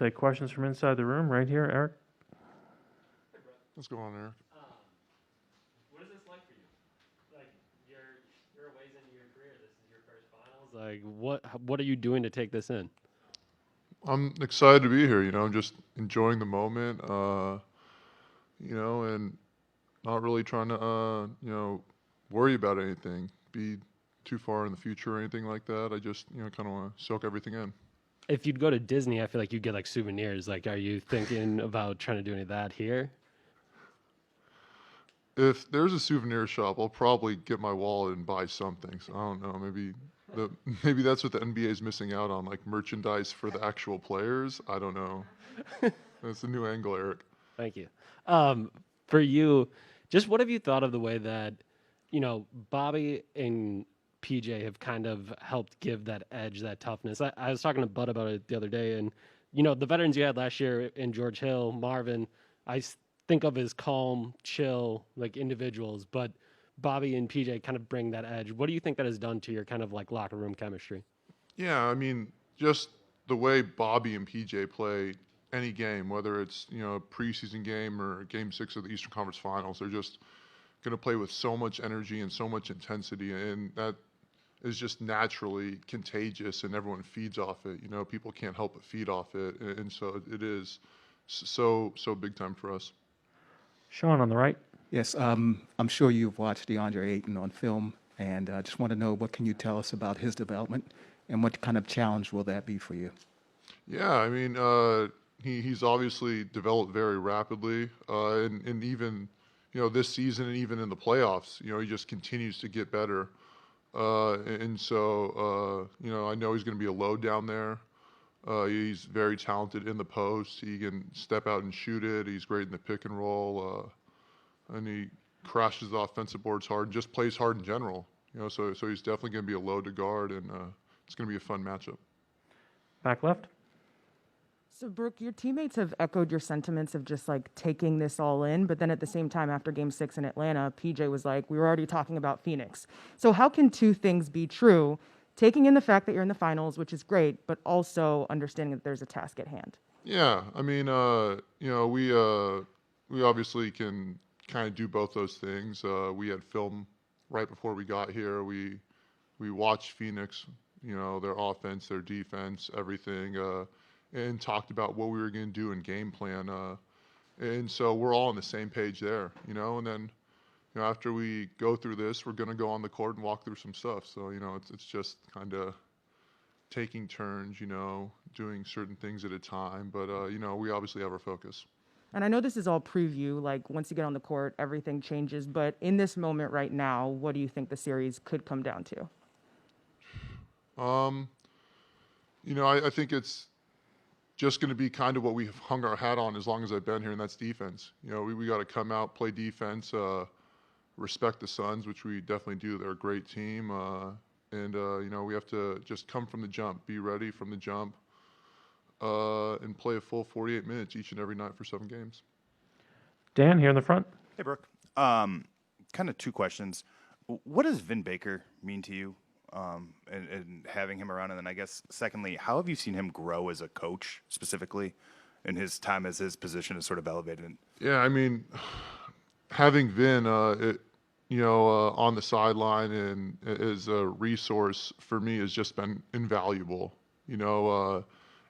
take questions from inside the room. Right here, Eric. What's going on, Eric? What is this like for you? Like, you're a ways into your career. This is your first finals. Like, what are you doing to take this in? I'm excited to be here. I'm just enjoying the moment. And not really trying to, worry about anything, be too far in the future or anything like that. I just, kind of want to soak everything in. If you'd go to Disney, I feel like you'd get like souvenirs. Like, are you thinking about trying to do any of that here? If there's a souvenir shop, I'll probably get my wallet and buy something. So I don't know, maybe that's what the NBA is missing out on, like merchandise for the actual players. I don't know. That's a new angle, Eric. Thank you. For you, just what have you thought of the way that, Bobby and PJ have kind of helped give that edge, that toughness? I was talking to Bud about it the other day, and, the veterans you had last year in George Hill, Marvin, think of as calm, chill, like individuals, but Bobby and PJ kind of bring that edge. What do you think that has done to your kind of like locker room chemistry? Yeah, I mean, just the way Bobby and PJ play any game, whether it's, a preseason game or game 6 of the Eastern Conference Finals, they're just going to play with so much energy and so much intensity, and that is just naturally contagious, and everyone feeds off it. People can't help but feed off it, and so it is so big time for us. Sean on the right. Yes, I'm sure you've watched DeAndre Ayton on film, and I just want to know, what can you tell us about his development, and what kind of challenge will that be for you? Yeah, I mean, he's obviously developed very rapidly, and even, this season and even in the playoffs, he just continues to get better. And so, I know he's going to be a load down there. He's very talented in the post. He can step out and shoot it. He's great in the pick and roll. And he crashes the offensive boards hard and just plays hard in general. So he's definitely going to be a load to guard, and it's going to be a fun matchup. Back left. So, Brooke, your teammates have echoed your sentiments of just like taking this all in. But then at the same time, after game 6 in Atlanta, PJ was like, we were already talking about Phoenix. So how can two things be true? Taking in the fact that you're in the finals, which is great, but also understanding that there's a task at hand. Yeah, I mean, we obviously can kind of do both those things. We had film right before we got here. We watched Phoenix, their offense, their defense, everything, and talked about what we were going to do in game plan. And so we're all on the same page there, and then, after we go through this, we're going to go on the court and walk through some stuff. So, it's just kind of taking turns, doing certain things at a time. But, we obviously have our focus. And I know this is all preview, like once you get on the court, everything changes. But in this moment right now, what do you think the series could come down to? I think it's just going to be kind of what we've hung our hat on as long as I've been here, and that's defense. We got to come out, play defense, respect the Suns, which we definitely do. They're a great team. And we have to just come from the jump, be ready from the jump, and play a full 48 minutes each and every night for 7 games. Dan, here in the front. Hey, Brooke. Kind of 2 questions. What does Vin Baker mean to you, and having him around? And then I guess, secondly, how have you seen him grow as a coach, specifically, in his time as his position is sort of elevated? Yeah, I mean, having Vin, on the sideline and as a resource for me has just been invaluable.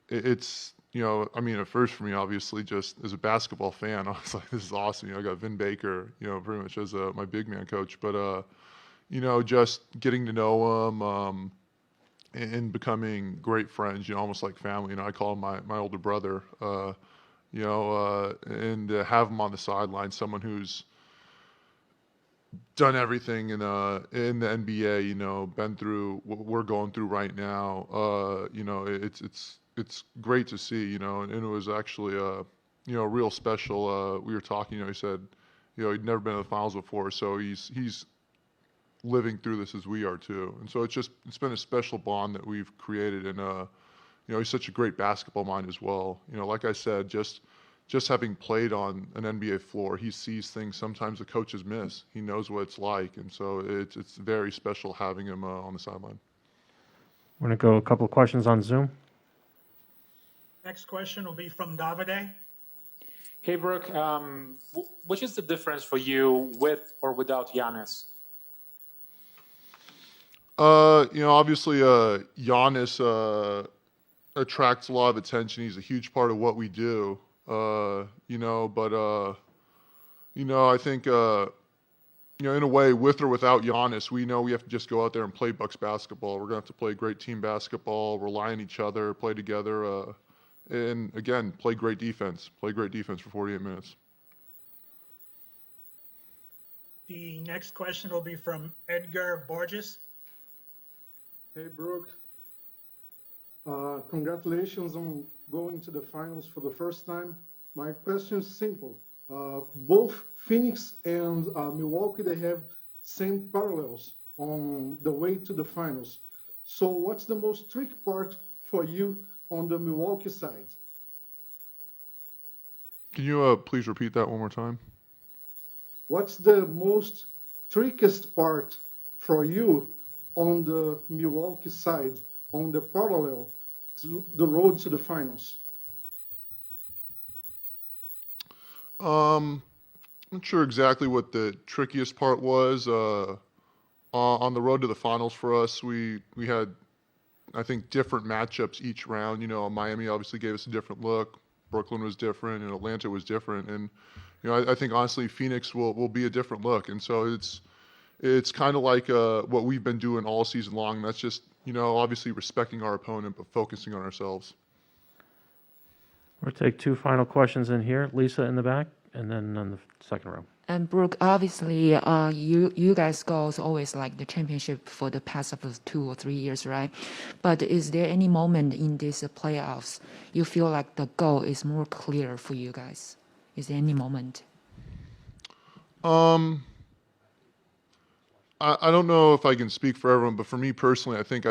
It's, at first for me, obviously, just as a basketball fan, I was like, this is awesome. I got Vin Baker, pretty much as my big man coach. But, just getting to know him and becoming great friends, almost like family. I call him my older brother, and to have him on the sideline, someone who's done everything in the NBA, been through what we're going through right now. It's great to see, and it was actually real special. We were talking, he said, he'd never been to the finals before, so he's living through this as we are too. And so it's been a special bond that we've created, and he's such a great basketball mind as well. Like I said, just having played on an NBA floor, he sees things sometimes the coaches miss. He knows what it's like, and so it's very special having him on the sideline. We're going to go a couple of questions on Zoom. Next question will be from Davide. Hey, Brooke, which is the difference for you with or without Giannis? Obviously, Giannis attracts a lot of attention. He's a huge part of what we do. I think, in a way, with or without Giannis, we know we have to just go out there and play Bucks basketball. We're going to have to play great team basketball, rely on each other, play together, and again, play great defense. Play great defense for 48 minutes. The next question will be from Edgar Borges. Hey, Brooke. Congratulations on going to the finals for the first time. My question is simple. Both Phoenix and Milwaukee, they have same parallels on the way to the finals. So what's the most tricky part for you on the Milwaukee side? Can you please repeat that one more time? What's the most trickiest part for you on the Milwaukee side, on the parallel to the road to the finals? I'm not sure exactly what the trickiest part was. On the road to the finals for us, we had, I think, different matchups each round. Miami obviously gave us a different look. Brooklyn was different, and Atlanta was different. And I think honestly, Phoenix will be a different look. And so it's kind of like what we've been doing all season long. And that's just obviously respecting our opponent but focusing on ourselves. We'll take two final questions in here. Lisa in the back, and then on the second row. And Brooke, obviously, you guys' goals always like the championship for the past of 2 or 3 years, right? But is there any moment in these playoffs you feel like the goal is more clear for you guys? Is there any moment? I don't know if I can speak for everyone, but for me personally, I think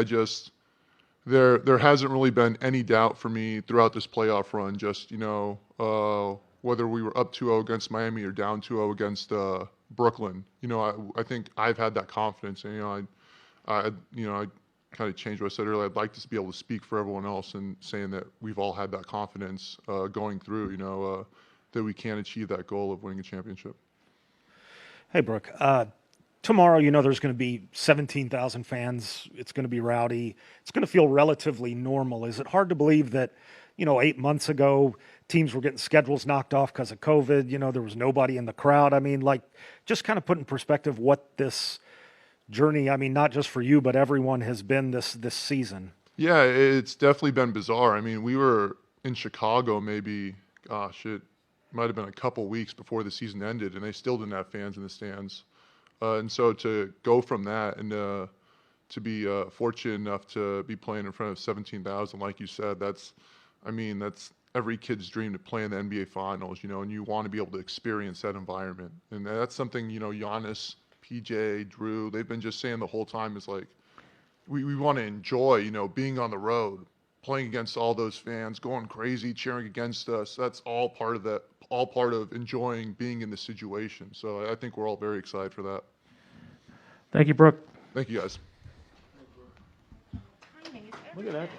there hasn't really been any doubt for me throughout this playoff run. Just whether we were up 2-0 against Miami or down 2-0 against Brooklyn, I think I've had that confidence, and I kind of changed what I said earlier. I'd like to be able to speak for everyone else and saying that we've all had that confidence going through, that we can achieve that goal of winning a championship. Hey, Brooke. Tomorrow, there's going to be 17,000 fans. It's going to be rowdy. It's going to feel relatively normal. Is it hard to believe that, 8 months ago, teams were getting schedules knocked off because of COVID? There was nobody in the crowd. Just kind of put in perspective what this journey, not just for you, but everyone has been this season. Yeah, it's definitely been bizarre. We were in Chicago maybe, it might have been a couple weeks before the season ended, and they still didn't have fans in the stands. And so to go from that and to be fortunate enough to be playing in front of 17,000, like you said, that's every kid's dream to play in the NBA Finals, and you want to be able to experience that environment. And that's something, Giannis, PJ, Drew, they've been just saying the whole time is like, we want to enjoy, being on the road, playing against all those fans, going crazy, cheering against us. That's all part of enjoying being in the situation. So I think we're all very excited for that. Thank you, Brooke. Thank you, guys. Look at that.